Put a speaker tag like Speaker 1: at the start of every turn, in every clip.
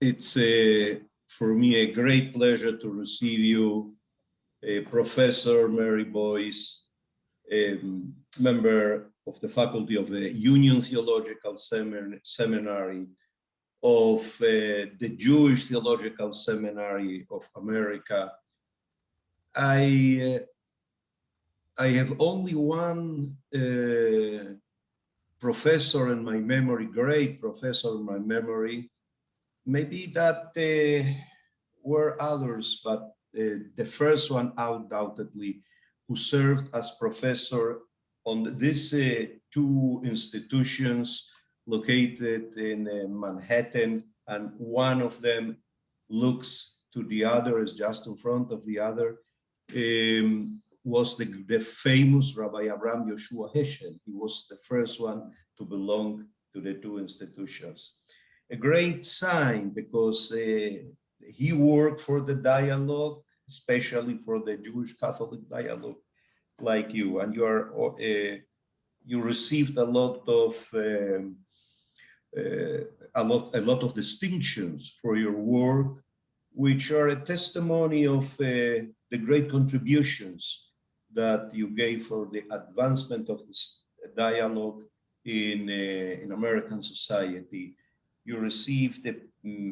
Speaker 1: It's for me a great pleasure to receive you, Professor Mary Boyce, member of the faculty of the Union Theological Seminary, of the Jewish Theological Seminary of America. I have only one professor in my memory, great professor in my memory. Maybe that were others, but the first one undoubtedly, who served as professor on these two institutions located in Manhattan, and one of them looks to the other, is just in front of the other, was the famous Rabbi Abraham Yoshua Heschel. He was the first one to belong to the two institutions. A great sign, because he worked for the dialogue, especially for the Jewish Catholic dialogue, like you, and you are you received a lot of distinctions for your work, which are a testimony of the great contributions that you gave for the advancement of this dialogue in American society. You received the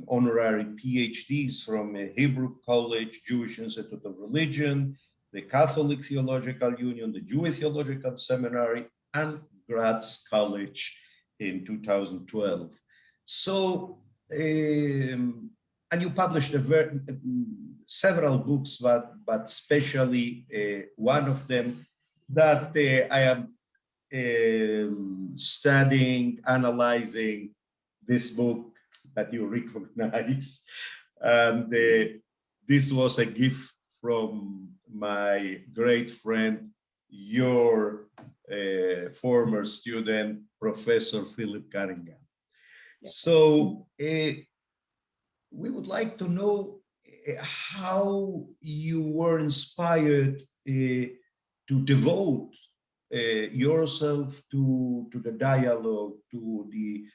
Speaker 1: honorary PhDs from Hebrew College, Jewish Institute of Religion, the Catholic Theological Union, the Jewish Theological Seminary, and Gratz College in 2012. So, and you published several books, but especially one of them that I am studying, analyzing, this book that you recognize. And this was a gift from my great friend, your former student, Professor Philip Cunningham. Yeah. So we would like to know how you were inspired to devote yourself to the dialogue, to the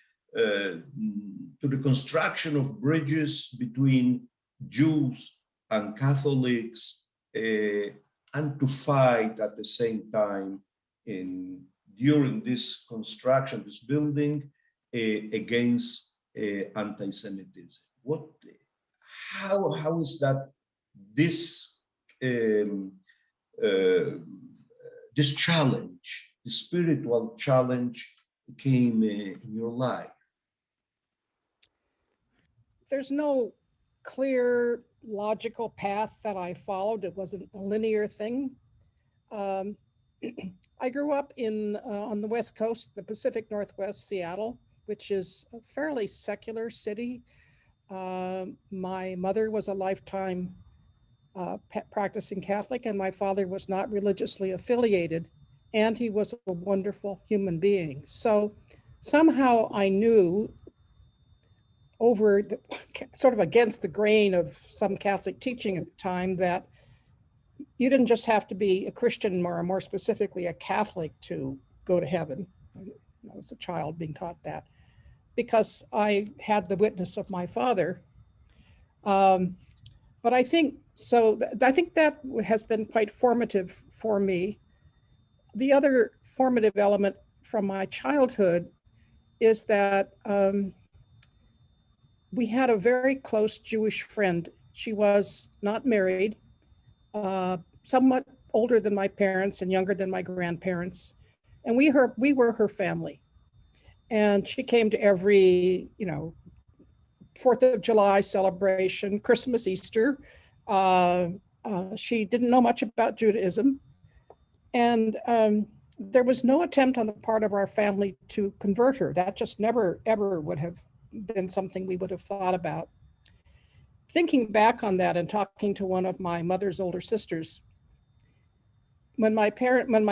Speaker 1: construction of bridges between Jews and Catholics, and to fight at the same time during this construction, this building, against anti-Semitism. How is that this challenge, the spiritual challenge, came in your life?
Speaker 2: There's no clear logical path that I followed. It wasn't a linear thing. I grew up on the West Coast, the Pacific Northwest, Seattle, which is a fairly secular city. My mother was a lifetime practicing Catholic, and my father was not religiously affiliated, and he was a wonderful human being. So somehow I knew, sort of against the grain of some Catholic teaching at the time, that you didn't just have to be a Christian, or more specifically a Catholic, to go to heaven. I was a child being taught that, because I had the witness of my father. But I think that has been quite formative for me. The other formative element from my childhood is that we had a very close Jewish friend. She was not married, somewhat older than my parents and younger than my grandparents. And we were her family. And she came to every, 4th of July celebration, Christmas, Easter. She didn't know much about Judaism. And there was no attempt on the part of our family to convert her. That just never, ever would have been something we would have thought about. Thinking back on that and talking to one of my mother's older sisters, when my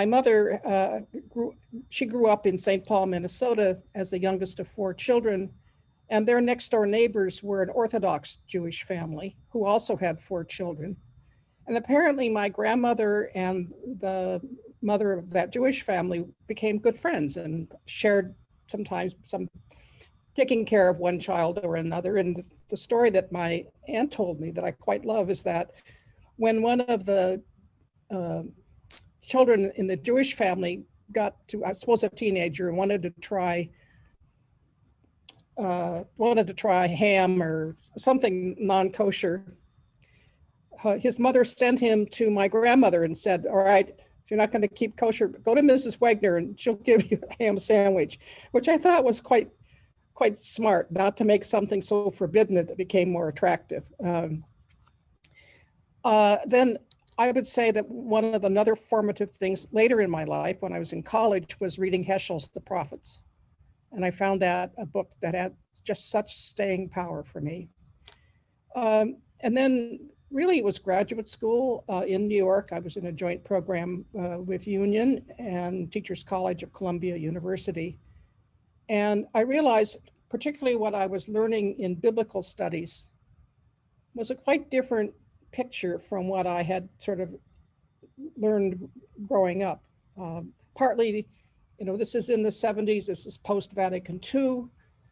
Speaker 2: mother grew up in St. Paul, Minnesota, as the youngest of 4 children, and their next door neighbors were an Orthodox Jewish family who also had 4 children. And apparently my grandmother and the mother of that Jewish family became good friends and shared sometimes some taking care of one child or another. And the story that my aunt told me that I quite love is that when one of the children in the Jewish family got to, I suppose, a teenager and wanted to try ham or something non-kosher, his mother sent him to my grandmother and said, all right, if you're not going to keep kosher, go to Mrs. Wagner and she'll give you a ham sandwich, which I thought was quite smart, not to make something so forbidden that it became more attractive. Then I would say that one of another formative things later in my life when I was in college was reading Heschel's The Prophets. And I found that a book that had just such staying power for me. And then really it was graduate school in New York. I was in a joint program with Union and Teachers College of Columbia University. And I realized particularly what I was learning in biblical studies was a quite different picture from what I had sort of learned growing up. Partly, this is in the 70s, this is post-Vatican II.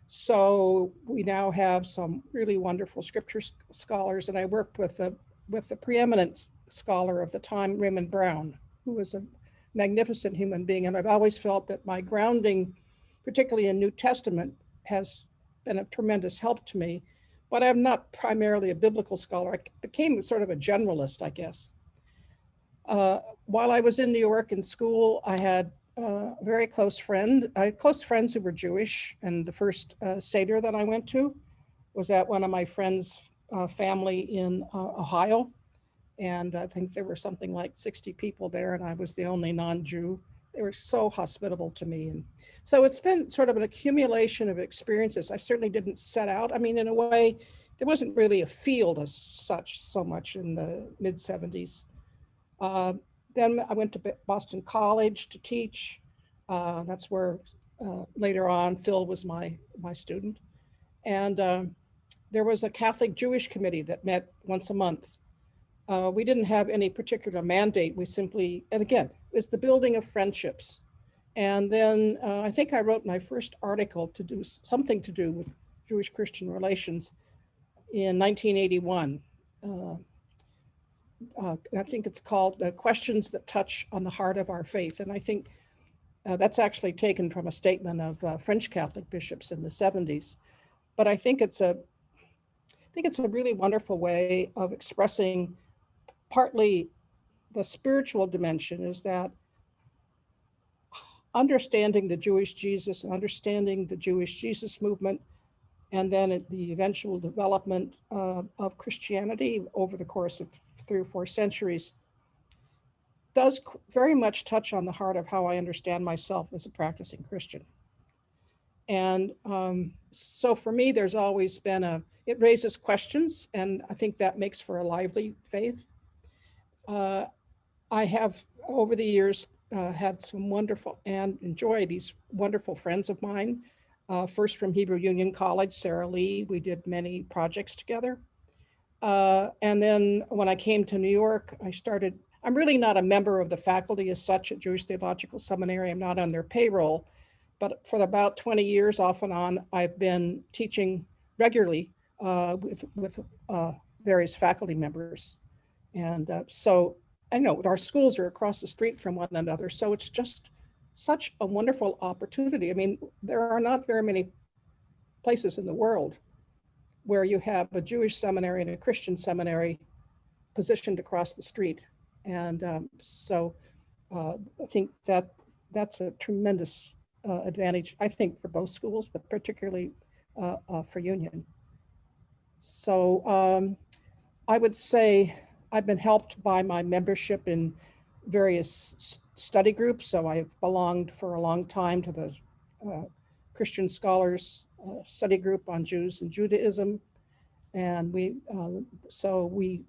Speaker 2: So we now have some really wonderful scripture scholars, and I worked with the preeminent scholar of the time, Raymond Brown, who was a magnificent human being. And I've always felt that my grounding, particularly in New Testament, has been a tremendous help to me. But I'm not primarily a biblical scholar. I became sort of a generalist, I guess. While I was in New York in school, I had a very close friend. I had close friends who were Jewish, and the first Seder that I went to was at one of my friends' family in Ohio. And I think there were something like 60 people there, and I was the only non-Jew. They were so hospitable to me. And so it's been sort of an accumulation of experiences. I certainly didn't set out. I mean, in a way, there wasn't really a field as such so much in the mid 70s. Then I went to Boston College to teach. That's where later on Phil was my student. And there was a Catholic Jewish committee that met once a month. We didn't have any particular mandate. We simply, and again, it's the building of friendships. And then I think I wrote my first article to do something to do with Jewish Christian relations in 1981. I think it's called Questions That Touch on the Heart of Our Faith. And I think that's actually taken from a statement of French Catholic bishops in the 70s. But I think it's a really wonderful way of expressing partly the spiritual dimension, is that understanding the Jewish Jesus and understanding the Jewish Jesus movement, and then the eventual development of Christianity over the course of 3 or 4 centuries, does very much touch on the heart of how I understand myself as a practicing Christian. And so for me, there's always been it raises questions, and I think that makes for a lively faith. I have, over the years, had some wonderful and enjoy these wonderful friends of mine. First from Hebrew Union College, Sarah Lee, we did many projects together. And then when I came to New York, I'm really not a member of the faculty as such at Jewish Theological Seminary. I'm not on their payroll, but for about 20 years off and on, I've been teaching regularly with various faculty members. And so I know our schools are across the street from one another. So it's just such a wonderful opportunity. I mean, there are not very many places in the world where you have a Jewish seminary and a Christian seminary positioned across the street. And so I think that's a tremendous advantage, I think, for both schools, but particularly for Union. So I would say I've been helped by my membership in various study groups. So I've belonged for a long time to the Christian Scholars Study Group on Jews and Judaism. And we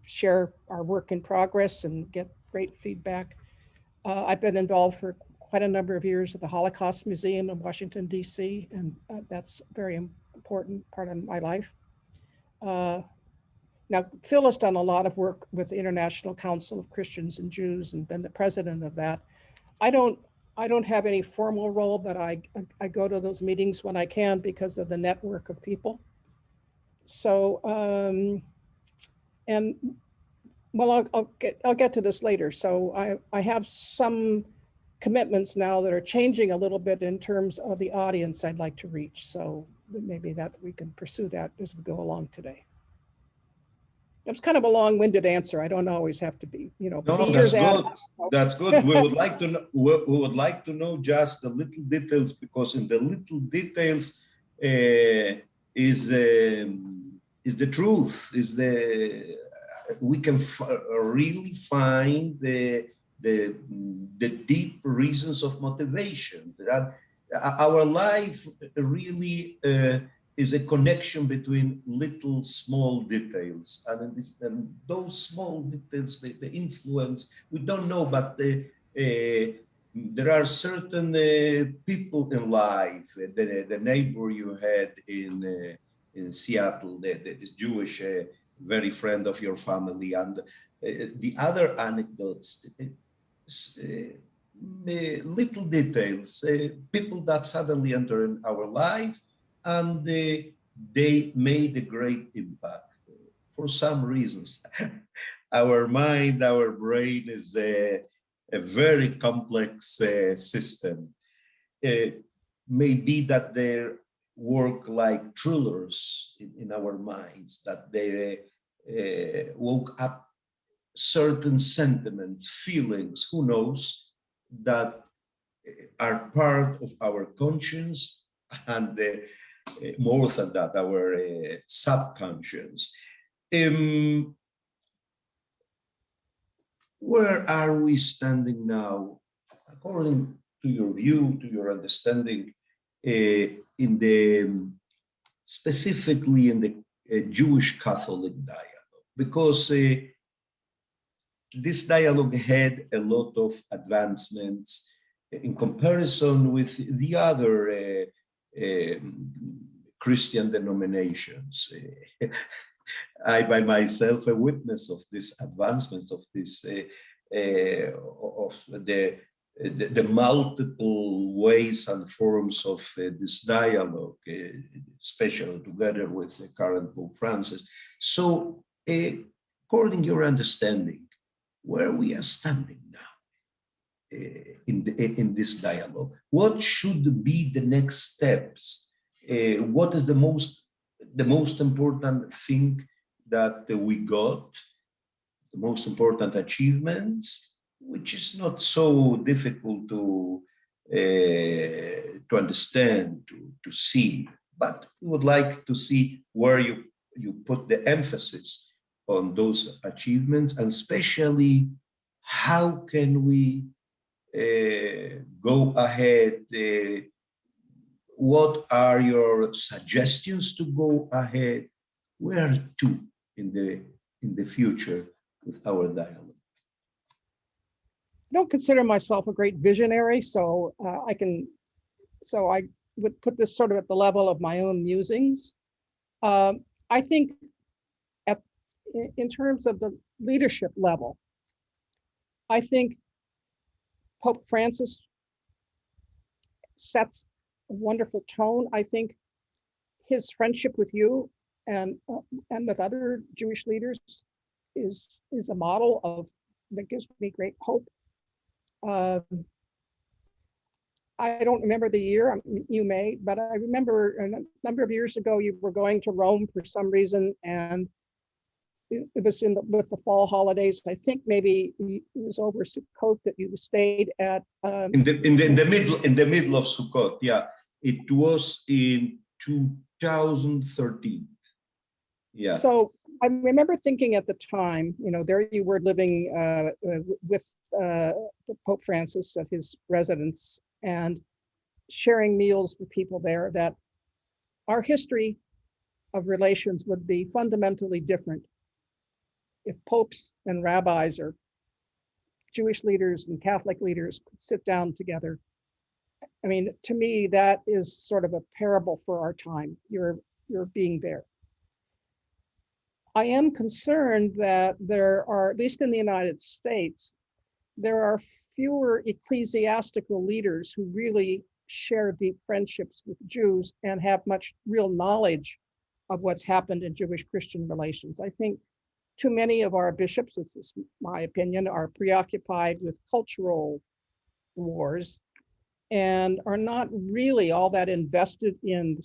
Speaker 2: share our work in progress and get great feedback. I've been involved for quite a number of years at the Holocaust Museum in Washington, D.C., and that's a very important part of my life. Now, Phil has done a lot of work with the International Council of Christians and Jews and been the president of that. I don't have any formal role, but I go to those meetings when I can because of the network of people. So, and well, I'll get to this later. So I have some commitments now that are changing a little bit in terms of the audience I'd like to reach. So maybe that we can pursue that as we go along today. It's kind of a long-winded answer. I don't always have to be, but the
Speaker 1: No,
Speaker 2: years
Speaker 1: that's
Speaker 2: add
Speaker 1: good.
Speaker 2: up.
Speaker 1: That's good. We would like to know, we would like to know just the little details, because in the little details is the truth. We can really find the deep reasons of motivation. That our life really is a connection between little small details, and those small details, the influence, we don't know, but there are certain people in life, the neighbor you had in Seattle, this Jewish very friend of your family, and the other anecdotes, little details, people that suddenly enter in our life, and they made a great impact for some reasons. Our mind, our brain is a very complex system. Maybe that they work like thrillers in our minds, that they woke up certain sentiments, feelings, who knows, that are part of our conscience, and more than that, our subconscious. Where are we standing now, according to your view, to your understanding, in the specifically in the Jewish Catholic dialogue? Because this dialogue had a lot of advancements in comparison with the other Christian denominations. I, by myself, a witness of this advancement, of this, of the multiple ways and forms of this dialogue, especially together with the current Pope Francis. So, according to your understanding, where we are standing now in this dialogue, what should be the next steps? What is the most important thing that we got, the most important achievements, which is not so difficult to understand, to see, but we would like to see where you put the emphasis on those achievements, and especially how can we go ahead. What are your suggestions to go ahead? Where to in the future with our dialogue?
Speaker 2: I don't consider myself a great visionary, so I would put this sort of at the level of my own musings. I think in terms of the leadership level, I think Pope Francis sets a wonderful tone. I think his friendship with you and with other Jewish leaders is a model of that gives me great hope. I don't remember the year, you may, but I remember a number of years ago you were going to Rome for some reason, and it was with the fall holidays. I think maybe it was over Sukkot that you stayed at.
Speaker 1: In the middle of Sukkot, yeah. It was in 2013. Yeah.
Speaker 2: So I remember thinking at the time, there you were living with Pope Francis at his residence and sharing meals with people there, that our history of relations would be fundamentally different if popes and rabbis or Jewish leaders and Catholic leaders could sit down together. I mean, to me, that is sort of a parable for our time. You're being there. I am concerned that there are, at least in the United States, there are fewer ecclesiastical leaders who really share deep friendships with Jews and have much real knowledge of what's happened in Jewish-Christian relations. I think too many of our bishops, this is my opinion, are preoccupied with cultural wars and are not really all that invested in,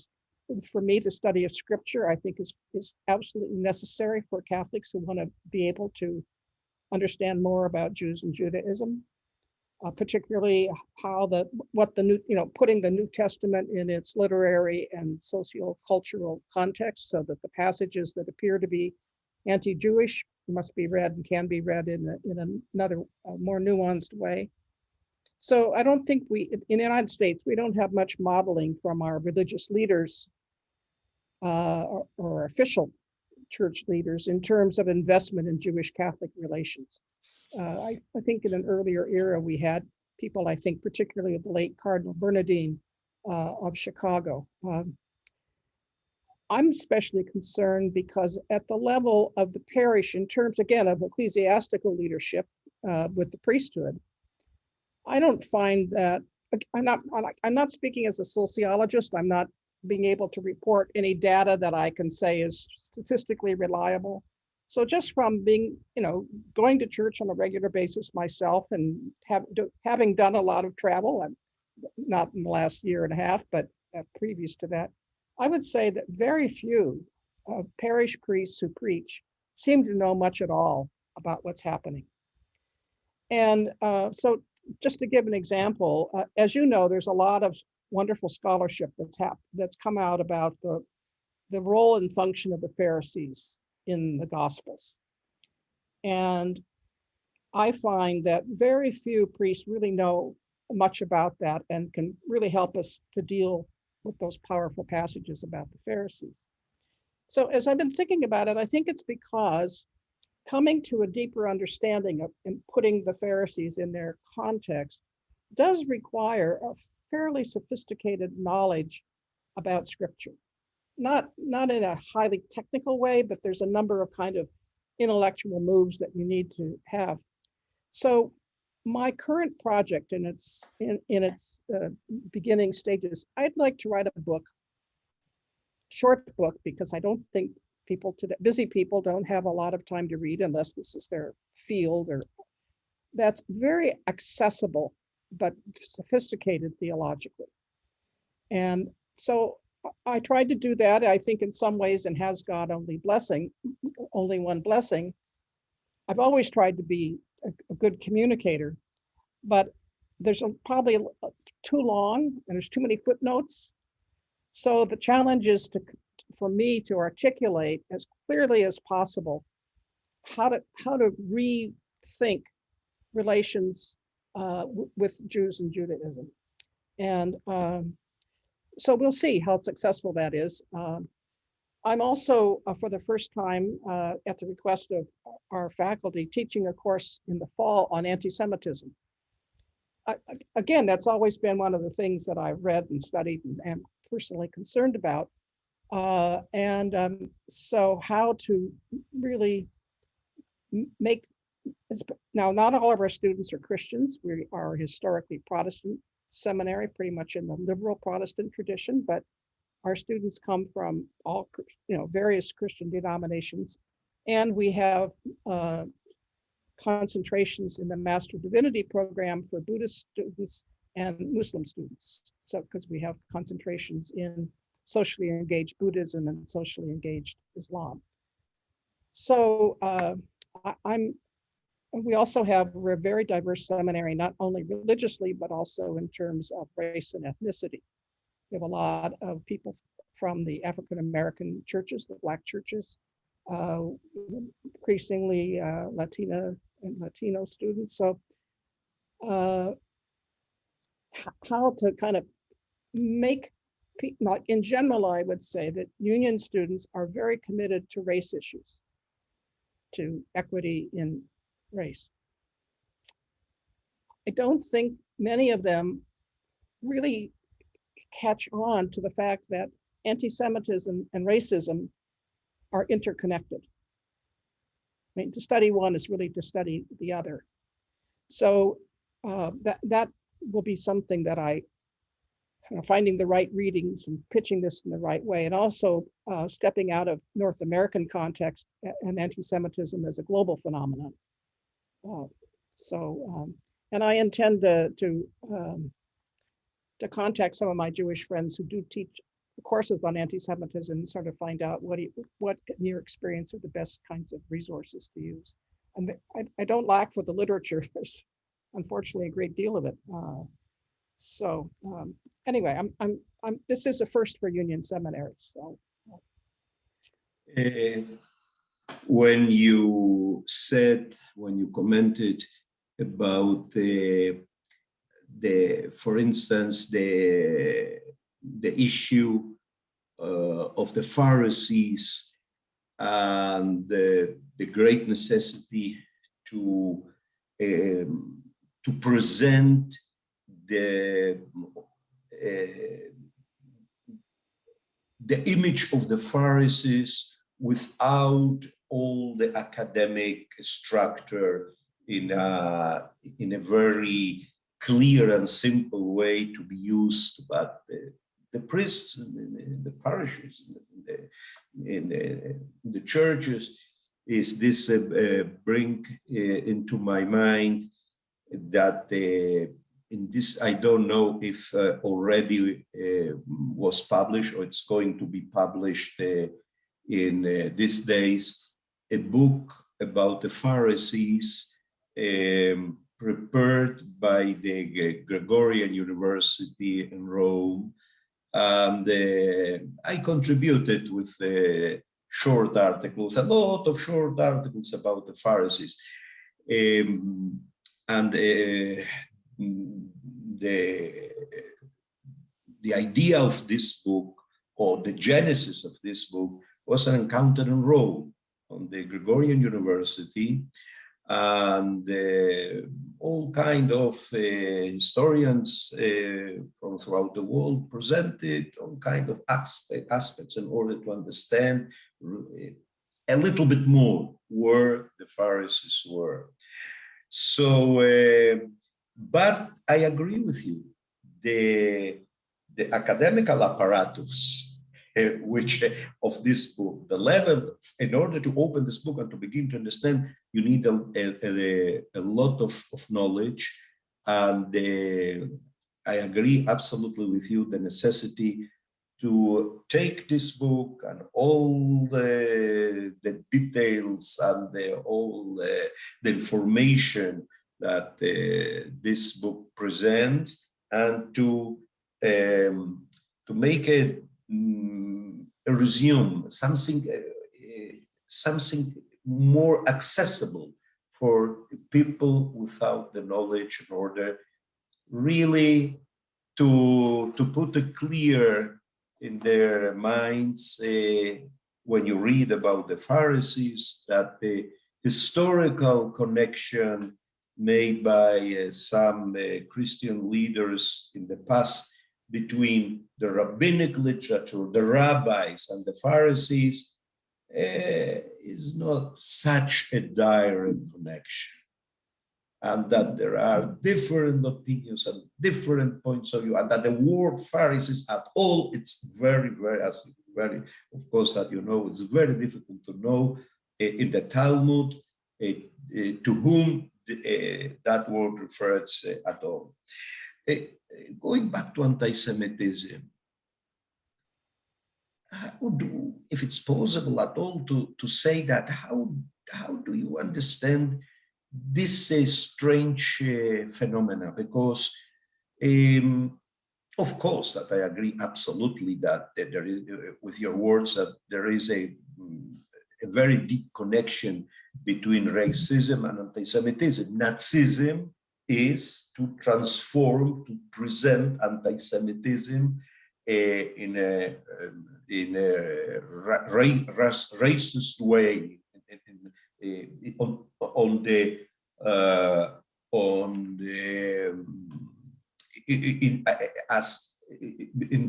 Speaker 2: for me, the study of scripture, I think is absolutely necessary for Catholics who want to be able to understand more about Jews and Judaism, particularly how what the new, putting the New Testament in its literary and socio-cultural context so that the passages that appear to be anti-Jewish must be read and can be read in another more nuanced way. So I don't think in the United States, we don't have much modeling from our religious leaders or official church leaders in terms of investment in Jewish Catholic relations. I think in an earlier era, we had people, I think particularly the late Cardinal Bernardin of Chicago. I'm especially concerned because at the level of the parish, in terms, again, of ecclesiastical leadership with the priesthood, I don't find that, I'm not speaking as a sociologist, I'm not being able to report any data that I can say is statistically reliable. So just from being, going to church on a regular basis myself and having done a lot of travel, not in the last year and a half, but previous to that, I would say that very few parish priests who preach seem to know much at all about what's happening. And so just to give an example, as you know, there's a lot of wonderful scholarship that's come out about the role and function of the Pharisees in the Gospels. And I find that very few priests really know much about that and can really help us to deal with those powerful passages about the Pharisees. So as I've been thinking about it, I think it's because coming to a deeper understanding of and putting the Pharisees in their context does require a fairly sophisticated knowledge about scripture. Not in a highly technical way, but there's a number of kind of intellectual moves that you need to have. So my current project in its beginning stages, I'd like to write a book, short book, because I don't think people today, busy people don't have a lot of time to read unless this is their field, or that's very accessible but sophisticated theologically. And so I tried to do that, I think in some ways, and has God only one blessing. I've always tried to be a good communicator, but there's probably too long and there's too many footnotes. So the challenge is for me to articulate as clearly as possible how to rethink relations with Jews and Judaism. And so we'll see how successful that is. I'm also, for the first time, at the request of our faculty, teaching a course in the fall on anti-Semitism. Again, that's always been one of the things that I've read and studied and am personally concerned about. So how to really make, now not all of our students are Christians. We are historically Protestant seminary, pretty much in the liberal Protestant tradition, but our students come from all, various Christian denominations, and we have concentrations in the Master Divinity program for Buddhist students and Muslim students. So, because we have concentrations in socially engaged Buddhism and socially engaged Islam. So we're a very diverse seminary, not only religiously, but also in terms of race and ethnicity. We have a lot of people from the African-American churches, the Black churches, increasingly Latina and Latino students. So how to kind of make, like in general, I would say that union students are very committed to race issues, to equity in race. I don't think many of them really catch on to the fact that anti-Semitism and racism are interconnected. I mean, to study one is really to study the other. So that will be something that I finding the right readings and pitching this in the right way, and also stepping out of North American context and anti-Semitism as a global phenomenon. And I intend to contact some of my Jewish friends who do teach courses on anti-Semitism and sort of find out what in your experience are the best kinds of resources to use. And I don't lack for the literature. There's unfortunately a great deal of it. Anyway, this is a first for Union Seminary. So
Speaker 1: when you commented about for instance, the issue of the Pharisees and the great necessity to present the image of the Pharisees without all the academic structure in a very clear and simple way to be used, but the priests in the parishes, in the churches, is this bring into my mind that in this, I don't know if already was published or it's going to be published in these days, a book about the Pharisees prepared by the Gregorian University in Rome. And I contributed with short articles, a lot of short articles about the Pharisees. And the idea of this book, or the genesis of this book, was an encounter in Rome on the Gregorian University, and all kind of historians from throughout the world presented all kind of aspects in order to understand a little bit more where the Pharisees were. So, but I agree with you. The academical apparatus which of this book, the level, in order to open this book and to begin to understand, you need a lot of knowledge. And I agree absolutely with you, the necessity to take this book and all the details and all the information that this book presents, and to make a resume, something more accessible for people without the knowledge, in order really to put it clear in their minds when you read about the Pharisees, that the historical connection made by some Christian leaders in the past between the rabbinic literature, the rabbis, and the Pharisees is not such a direct connection, and that there are different opinions and different points of view, and that the word Pharisees at all, it's very, of course, that you know, it's very difficult to know in the Talmud to whom that word refers at all. Going back to anti-Semitism, if it's possible at all to say that, how do you understand this strange phenomena? Because of course that I agree absolutely that there is, with your words, that there is a very deep connection between racism and anti-Semitism. Nazism is to transform, to present anti-Semitism in a racist way,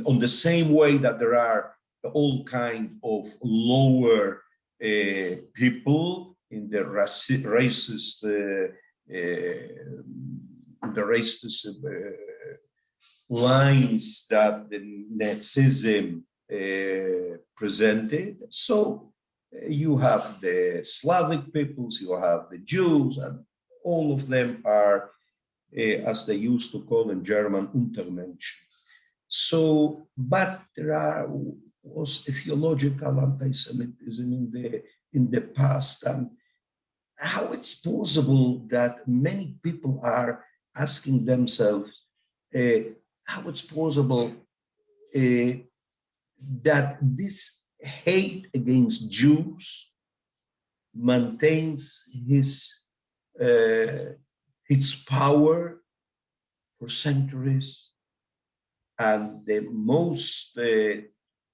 Speaker 1: on the same way that there are all kind of lower people in the racist lines that the Nazism presented. So you have the Slavic peoples, you have the Jews, and all of them are, as they used to call in German, Untermenschen. So, but was a theological anti-Semitism in the past, and how it's possible that many people are asking themselves how it's possible that this hate against Jews maintains its power for centuries. And the most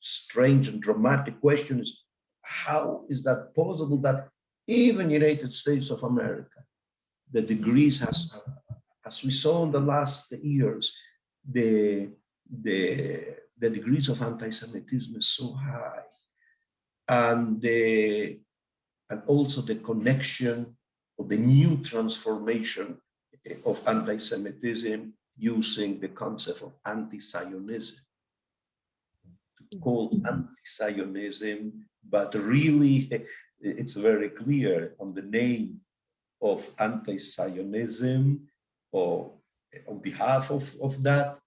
Speaker 1: strange and dramatic question is, how is that possible that even United States of America, the degrees as we saw in the last years, the degrees of anti-Semitism is so high, and also the connection of the new transformation of anti-Semitism using the concept of anti-Zionism, called anti-Zionism, but really it's very clear on the name of anti-Zionism, or on behalf of that,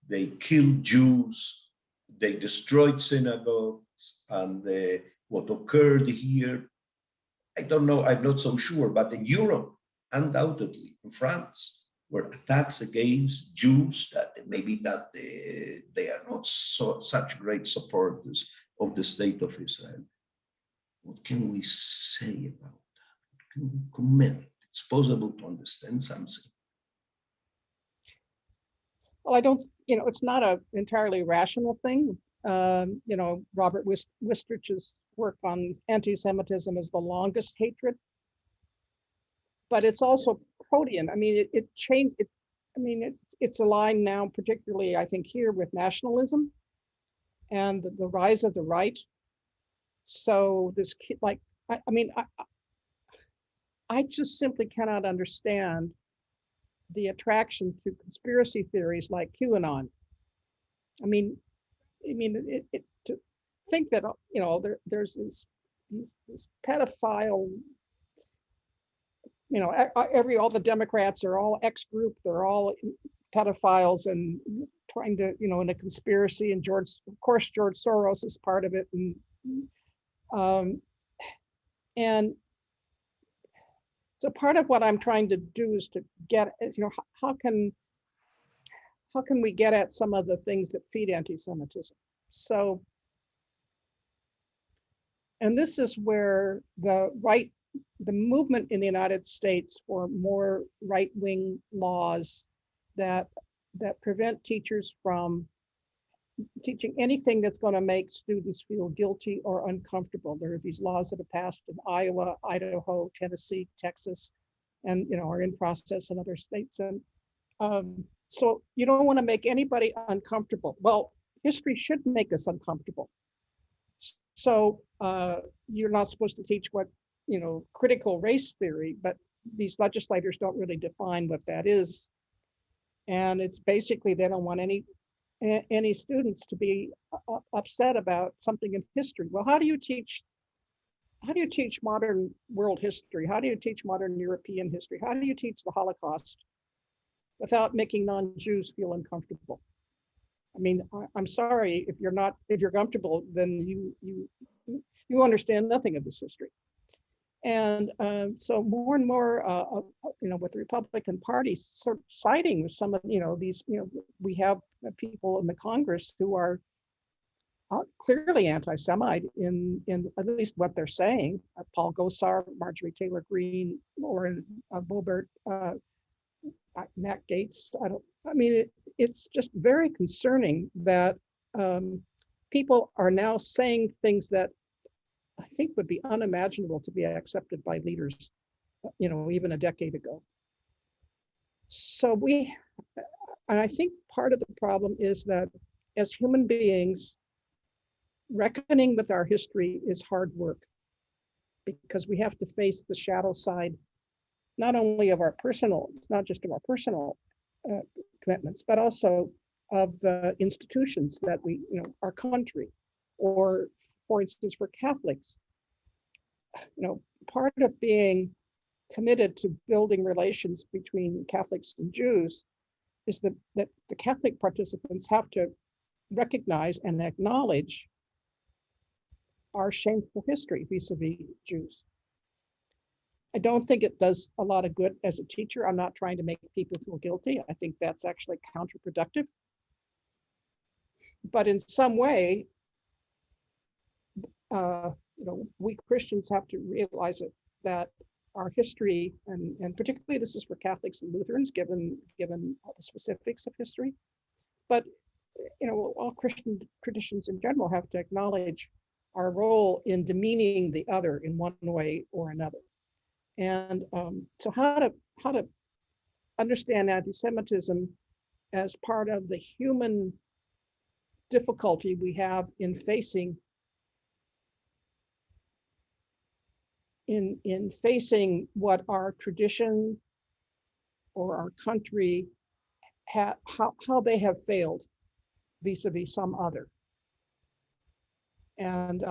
Speaker 1: they killed Jews, they destroyed synagogues, and what occurred here, I don't know, I'm not so sure, but in Europe, undoubtedly, in France, were attacks against Jews that maybe that they are not such great supporters of the state of Israel. What can we say about that? What can we comment? It's possible to understand something.
Speaker 2: Well, I don't, it's not an entirely rational thing. Robert Wistrich's work on anti-Semitism is the longest hatred, but it's also protean. I mean, it changed. It's aligned now, particularly, I think, here with nationalism and the rise of the right. So this, I just simply cannot understand the attraction to conspiracy theories like QAnon. To think that there's this pedophile. All the Democrats are all X group. They're all pedophiles and trying to, in a conspiracy. And George Soros is part of it. And so part of what I'm trying to do is to get, how can we get at some of the things that feed anti-Semitism? So, and this is where the movement in the United States for more right-wing laws that prevent teachers from teaching anything that's going to make students feel guilty or uncomfortable. There are these laws that have passed in Iowa, Idaho, Tennessee, Texas, and are in process in other states. And so you don't want to make anybody uncomfortable. Well, history should make us uncomfortable. So you're not supposed to teach what, critical race theory, but these legislators don't really define what that is. And it's basically they don't want any students to be upset about something in history. Well, how do you teach modern world history? How do you teach modern European history? How do you teach the Holocaust without making non-Jews feel uncomfortable? I mean, I'm sorry, if you're comfortable, then you understand nothing of this history. And so more and more, with the Republican Party sort of siding with some of, these, we have people in the Congress who are clearly anti-Semite in at least what they're saying. Paul Gosar, Marjorie Taylor Greene, Lauren Boebert, Matt Gaetz. It's just very concerning that people are now saying things that I think would be unimaginable to be accepted by leaders, even a decade ago. So and I think part of the problem is that as human beings, reckoning with our history is hard work because we have to face the shadow side, not only of our personal, it's not just of our personal commitments, but also of the institutions that we, our country, or for instance, for Catholics, part of being committed to building relations between Catholics and Jews is that the Catholic participants have to recognize and acknowledge our shameful history vis-a-vis Jews. I don't think it does a lot of good as a teacher. I'm not trying to make people feel guilty. I think that's actually counterproductive. But in some way, we Christians have to realize that our history, and particularly this is for Catholics and Lutherans, given all the specifics of history, but all Christian traditions in general have to acknowledge our role in demeaning the other in one way or another. And so how to understand anti-Semitism as part of the human difficulty we have in facing what our tradition or our country how they have failed vis-a-vis some other, and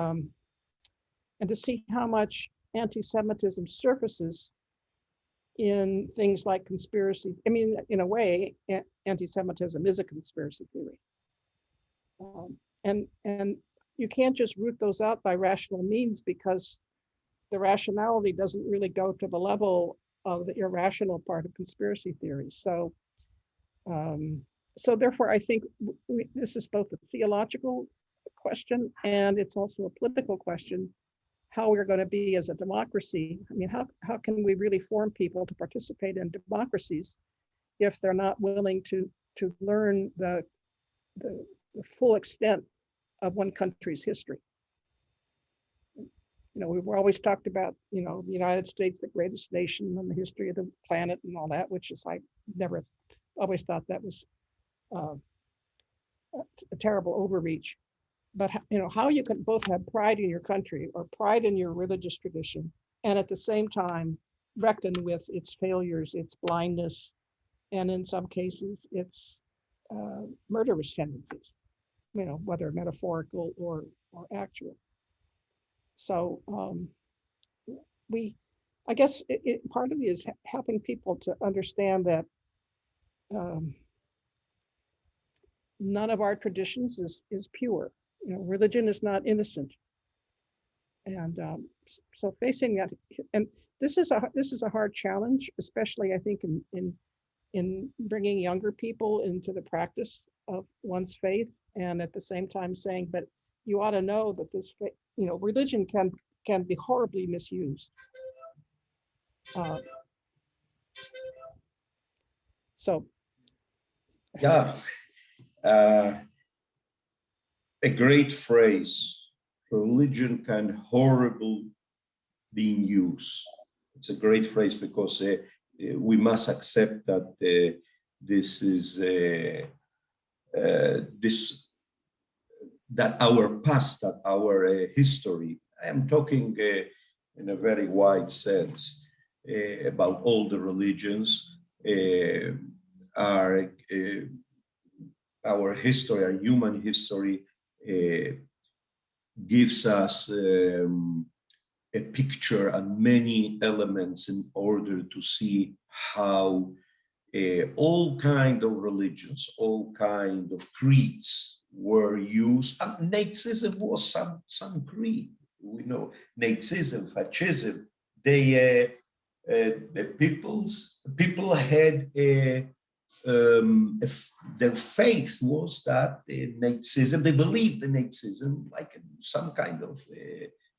Speaker 2: to see how much anti-Semitism surfaces in things like conspiracy. I mean, in a way, anti-Semitism is a conspiracy theory, and you can't just root those out by rational means, because the rationality doesn't really go to the level of the irrational part of conspiracy theories. So, so therefore, I think this is both a theological question and it's also a political question, how we're going to be as a democracy. I mean, how can we really form people to participate in democracies if they're not willing to learn the full extent of one country's history? We've always talked about, the United States, the greatest nation in the history of the planet and all that, which is, I never always thought that was a terrible overreach. But, how you can both have pride in your country or pride in your religious tradition, and at the same time reckon with its failures, its blindness, and in some cases, its murderous tendencies, whether metaphorical or actual. So I guess part of it is helping people to understand that none of our traditions is pure. Religion is not innocent, and so facing that, and this is a hard challenge, especially I think in bringing younger people into the practice of one's faith, and at the same time saying, but you ought to know that this, religion can be horribly misused. So.
Speaker 1: Yeah, a great phrase. Religion can horribly be used. It's a great phrase because we must accept that this is that our past, that our history. I am talking in a very wide sense about all the religions. Our history, our human history, gives us a picture and many elements in order to see how all kind of religions, all kind of creeds were used. And Nazism was some creed. We know Nazism, fascism. The people had their faith was that Nazism, they believed in Nazism like some kind of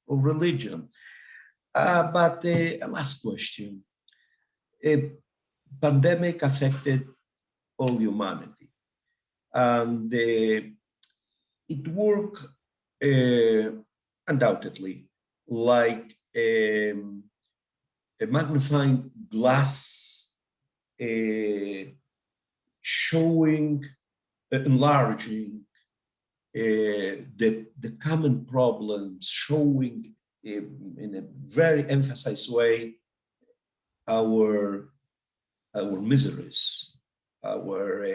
Speaker 1: religion. But a last question. A pandemic affected all humanity, and it worked undoubtedly like a magnifying glass, showing, enlarging the common problems, showing in a very emphasized way our miseries, our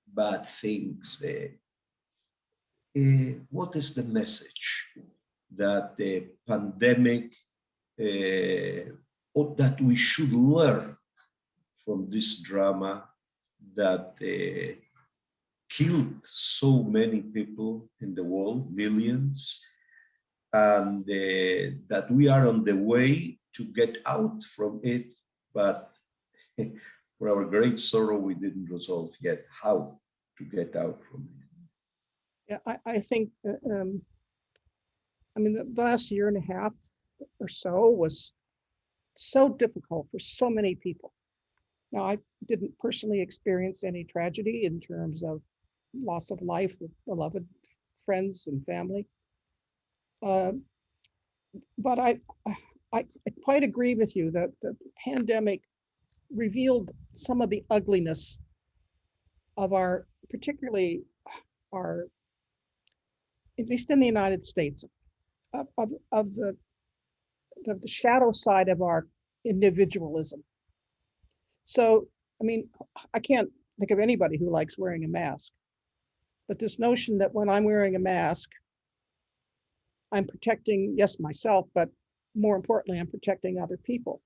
Speaker 1: bad things. What is the message that the pandemic, or that we should learn from this drama that killed so many people in the world, millions, and that we are on the way to get out from it, but for our great sorrow, we didn't resolve yet how to get out from it.
Speaker 2: Yeah, I think, I mean, the last year and a half or so was so difficult for so many people. Now, I didn't personally experience any tragedy in terms of loss of life of beloved friends and family. Uh, but I quite agree with you that the pandemic revealed some of the ugliness of our, particularly our, at least in the United States, of the shadow side of our individualism. So, I mean, I can't think of anybody who likes wearing a mask, but this notion that when I'm wearing a mask, I'm protecting, yes, myself, but more importantly, I'm protecting other people.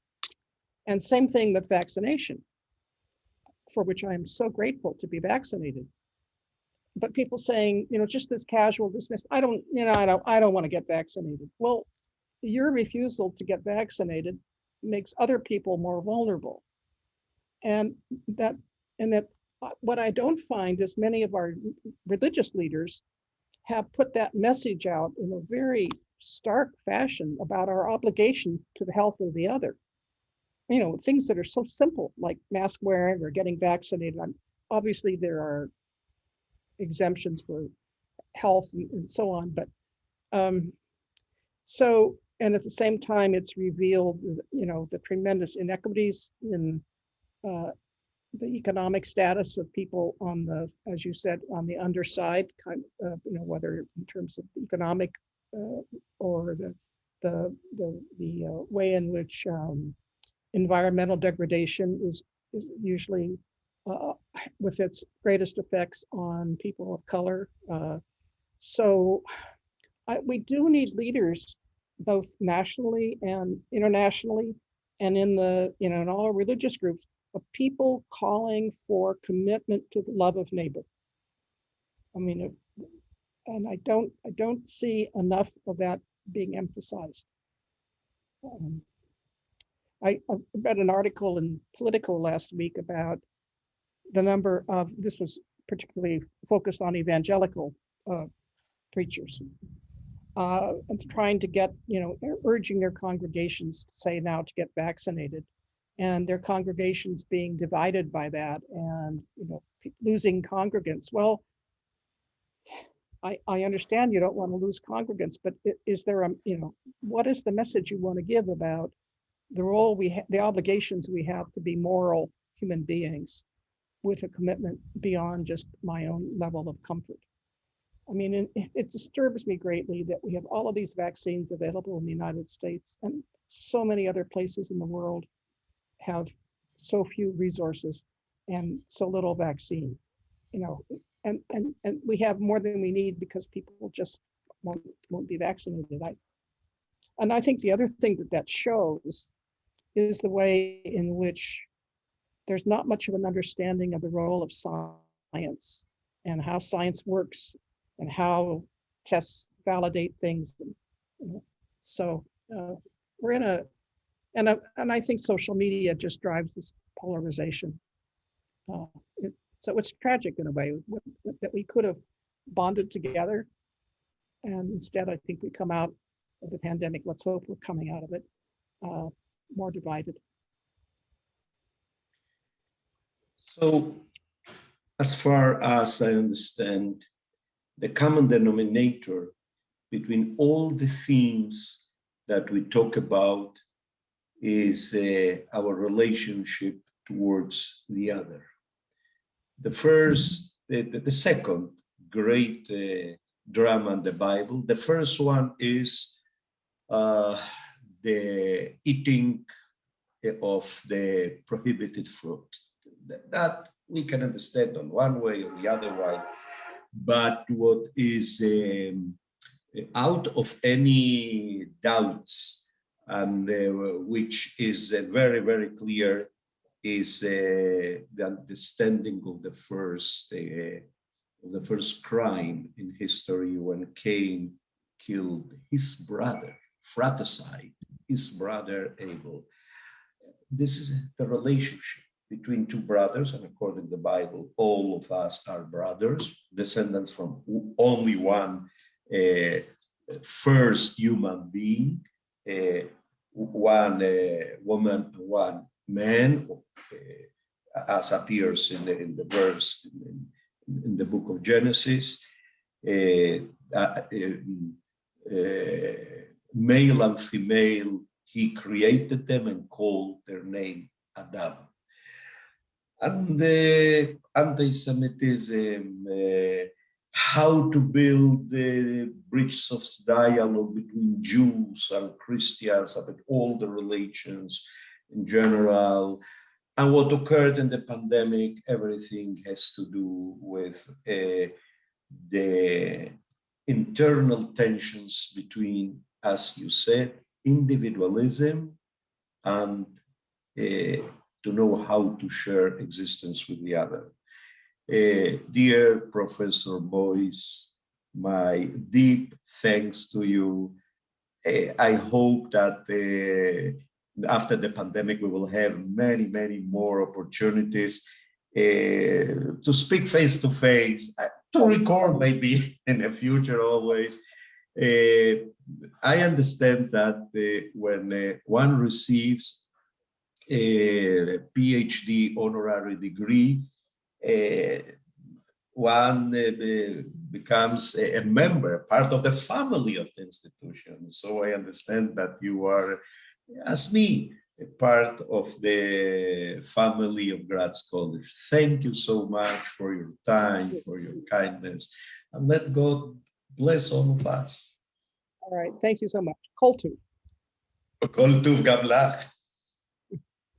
Speaker 2: And same thing with vaccination, for which I am so grateful to be vaccinated. But people saying, you know, just this casual dismiss, I don't want to get vaccinated. Well, your refusal to get vaccinated makes other people more vulnerable. And that what I don't find is many of our religious leaders have put that message out in a very stark fashion about our obligation to the health of the other. You know, things that are so simple like mask wearing or getting vaccinated. Obviously, there are exemptions for health and so on, but and at the same time, it's revealed, you know, the tremendous inequities in the economic status of people on the, as you said, on the underside, kind of, you know, whether in terms of economic or the way in which environmental degradation is usually with its greatest effects on people of color. So we do need leaders both nationally and internationally, and in the, you know, in all religious groups, of people calling for commitment to the love of neighbor. I mean, and I don't see enough of that being emphasized. I read an article in Politico last week about the number of, this was particularly focused on evangelical preachers, and trying to get, you know, urging their congregations to say now to get vaccinated, and their congregations being divided by that, and, you know, losing congregants. Well, I understand you don't want to lose congregants, but is there a, you know, what is the message you want to give about the role we have, the obligations we have to be moral human beings with a commitment beyond just my own level of comfort? I mean, it disturbs me greatly that we have all of these vaccines available in the United States, and so many other places in the world have so few resources and so little vaccine, you know, and we have more than we need because people just won't be vaccinated. I think the other thing that shows is the way in which there's not much of an understanding of the role of science and how science works and how tests validate things. So we're in a, and I think social media just drives this polarization. So it's tragic in a way that we could have bonded together, and instead I think we come out of the pandemic, let's hope we're coming out of it more divided.
Speaker 1: So, as far as I understand, the common denominator between all the themes that we talk about is our relationship towards the other. The first, the second great drama in the Bible, the first one is the eating of the prohibited fruit. That we can understand on one way or the other way. But what is out of any doubts, and which is very, very clear, is the understanding of the first crime in history, when Cain killed his brother, fratricide his brother Abel. This is the relationship between two brothers, and according to the Bible, all of us are brothers, descendants from only one first human being, one woman, one man, as appears in the verse in the book of Genesis. Male and female, he created them and called their name Adam. And anti-Semitism, how to build the bridges of dialogue between Jews and Christians, about all the religions in general, and what occurred in the pandemic. Everything has to do with the internal tensions between, as you said, individualism and to know how to share existence with the other. Dear Professor Boyce, my deep thanks to you. I hope that after the pandemic, we will have many, many more opportunities to speak face to face, to record maybe in the future always. I understand that when one receives a PhD honorary degree, one becomes a member, part of the family of the institution. So I understand that you are, as me, a part of the family of Gratz College. Thank you so much for your time, for your kindness, and let God bless all of us.
Speaker 2: All right, thank you so much. Kol tuv.
Speaker 1: Kol tuv gam lach.